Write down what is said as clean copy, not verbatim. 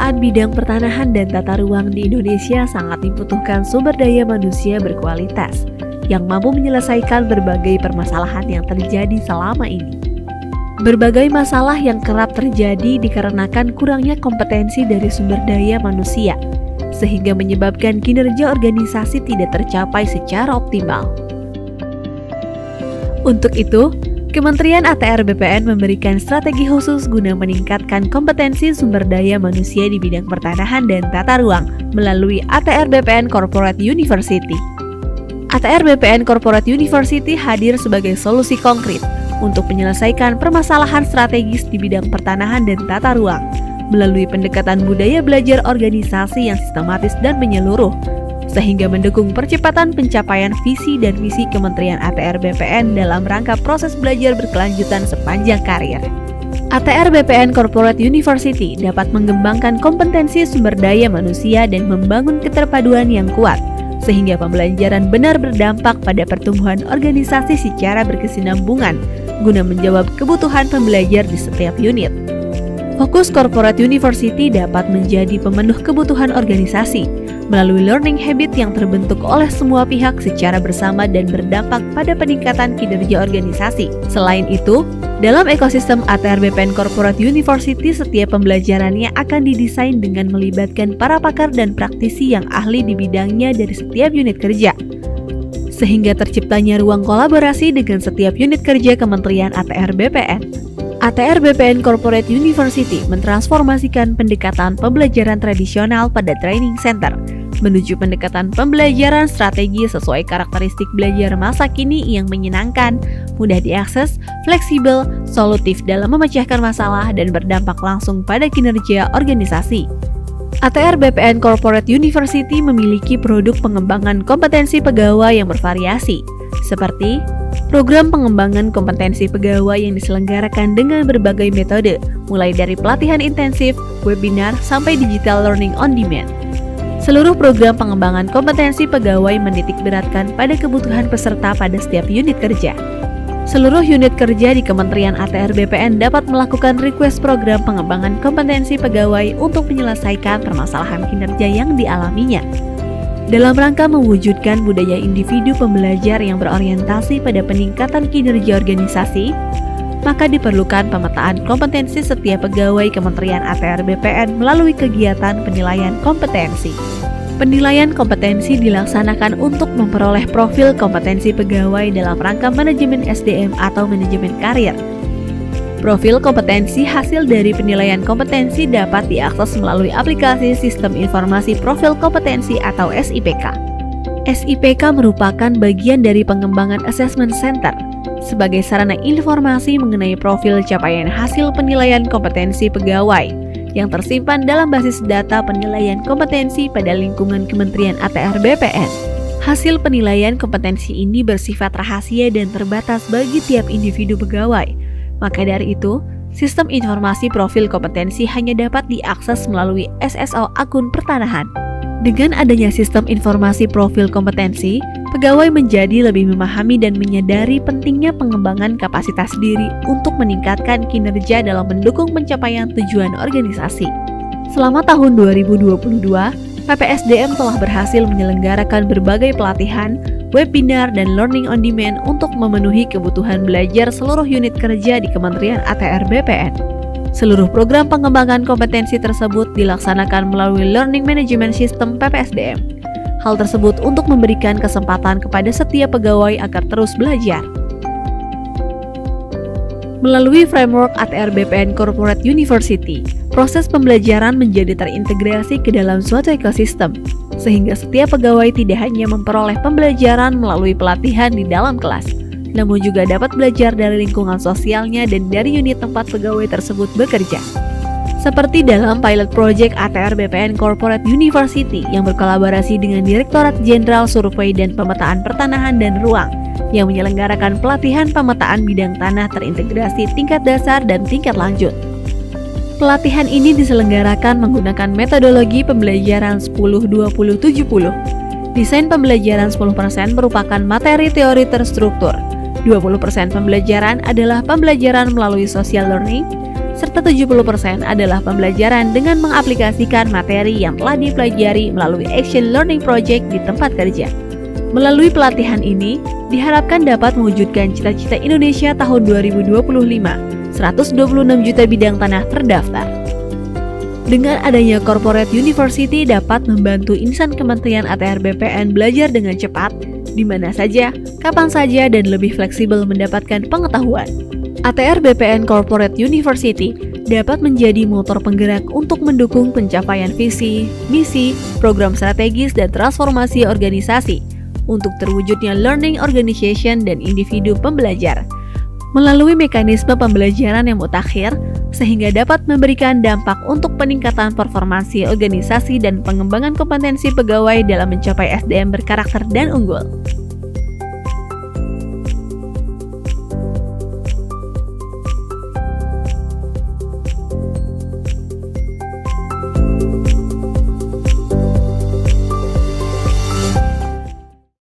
pemetaan bidang pertanahan dan tata ruang di Indonesia sangat dibutuhkan sumber daya manusia berkualitas yang mampu menyelesaikan berbagai permasalahan yang terjadi selama ini. Berbagai masalah yang kerap terjadi dikarenakan kurangnya kompetensi dari sumber daya manusia, sehingga menyebabkan kinerja organisasi tidak tercapai secara optimal. Untuk itu, Kementerian ATR BPN memberikan strategi khusus guna meningkatkan kompetensi sumber daya manusia di bidang pertanahan dan tata ruang melalui ATR BPN Corporate University. ATR BPN Corporate University hadir sebagai solusi konkret untuk menyelesaikan permasalahan strategis di bidang pertanahan dan tata ruang melalui pendekatan budaya belajar organisasi yang sistematis dan menyeluruh, sehingga mendukung percepatan pencapaian visi dan misi Kementerian ATR BPN dalam rangka proses belajar berkelanjutan sepanjang karir. ATR BPN Corporate University dapat mengembangkan kompetensi sumber daya manusia dan membangun keterpaduan yang kuat, sehingga pembelajaran benar berdampak pada pertumbuhan organisasi secara berkesinambungan, guna menjawab kebutuhan pembelajar di setiap unit. Fokus Corporate University dapat menjadi pemenuh kebutuhan organisasi melalui learning habit yang terbentuk oleh semua pihak secara bersama dan berdampak pada peningkatan kinerja organisasi. Selain itu, dalam ekosistem ATR BPN Corporate University, setiap pembelajarannya akan didesain dengan melibatkan para pakar dan praktisi yang ahli di bidangnya dari setiap unit kerja, sehingga terciptanya ruang kolaborasi dengan setiap unit kerja Kementerian ATR BPN. ATR BPN Corporate University mentransformasikan pendekatan pembelajaran tradisional pada training center menuju pendekatan pembelajaran strategi sesuai karakteristik belajar masa kini yang menyenangkan, mudah diakses, fleksibel, solutif dalam memecahkan masalah dan berdampak langsung pada kinerja organisasi. ATR BPN Corporate University memiliki produk pengembangan kompetensi pegawai yang bervariasi, seperti program pengembangan kompetensi pegawai yang diselenggarakan dengan berbagai metode, mulai dari pelatihan intensif, webinar, sampai digital learning on demand. Seluruh program pengembangan kompetensi pegawai menitik beratkan pada kebutuhan peserta pada setiap unit kerja. Seluruh unit kerja di Kementerian ATR BPN dapat melakukan request program pengembangan kompetensi pegawai untuk menyelesaikan permasalahan kinerja yang dialaminya. Dalam rangka mewujudkan budaya individu pembelajar yang berorientasi pada peningkatan kinerja organisasi, maka diperlukan pemetaan kompetensi setiap pegawai Kementerian ATR BPN melalui kegiatan penilaian kompetensi. Penilaian kompetensi dilaksanakan untuk memperoleh profil kompetensi pegawai dalam rangka manajemen SDM atau manajemen karir. Profil kompetensi hasil dari penilaian kompetensi dapat diakses melalui aplikasi Sistem Informasi Profil Kompetensi atau SIPK. SIPK merupakan bagian dari pengembangan Assessment Center sebagai sarana informasi mengenai profil capaian hasil penilaian kompetensi pegawai yang tersimpan dalam basis data penilaian kompetensi pada lingkungan Kementerian ATR BPN. Hasil penilaian kompetensi ini bersifat rahasia dan terbatas bagi tiap individu pegawai. Maka dari itu, sistem informasi profil kompetensi hanya dapat diakses melalui SSO akun pertanahan. Dengan adanya sistem informasi profil kompetensi, pegawai menjadi lebih memahami dan menyadari pentingnya pengembangan kapasitas diri untuk meningkatkan kinerja dalam mendukung pencapaian tujuan organisasi. Selama tahun 2022, PPSDM telah berhasil menyelenggarakan berbagai pelatihan, webinar, dan learning on demand untuk memenuhi kebutuhan belajar seluruh unit kerja di Kementerian ATR BPN. Seluruh program pengembangan kompetensi tersebut dilaksanakan melalui Learning Management System PPSDM. Hal tersebut untuk memberikan kesempatan kepada setiap pegawai agar terus belajar. Melalui framework ATR BPN Corporate University, proses pembelajaran menjadi terintegrasi ke dalam suatu ekosistem, sehingga setiap pegawai tidak hanya memperoleh pembelajaran melalui pelatihan di dalam kelas, namun juga dapat belajar dari lingkungan sosialnya dan dari unit tempat pegawai tersebut bekerja. Seperti dalam pilot project ATR BPN Corporate University yang berkolaborasi dengan Direktorat Jenderal Survei dan Pemetaan Pertanahan dan Ruang yang menyelenggarakan pelatihan pemetaan bidang tanah terintegrasi tingkat dasar dan tingkat lanjut. Pelatihan ini diselenggarakan menggunakan metodologi pembelajaran 10-20-70. Desain pembelajaran 10% merupakan materi teori terstruktur, 20% pembelajaran adalah pembelajaran melalui social learning, serta 70% adalah pembelajaran dengan mengaplikasikan materi yang telah dipelajari melalui Action Learning Project di tempat kerja. Melalui pelatihan ini, diharapkan dapat mewujudkan cita-cita Indonesia tahun 2025, 126 juta bidang tanah terdaftar. Dengan adanya Corporate University dapat membantu insan Kementerian ATR BPN belajar dengan cepat, di mana saja, kapan saja, dan lebih fleksibel mendapatkan pengetahuan. ATR BPN Corporate University dapat menjadi motor penggerak untuk mendukung pencapaian visi, misi, program strategis, dan transformasi organisasi untuk terwujudnya learning organization dan individu pembelajar melalui mekanisme pembelajaran yang mutakhir sehingga dapat memberikan dampak untuk peningkatan performansi organisasi dan pengembangan kompetensi pegawai dalam mencapai SDM berkarakter dan unggul.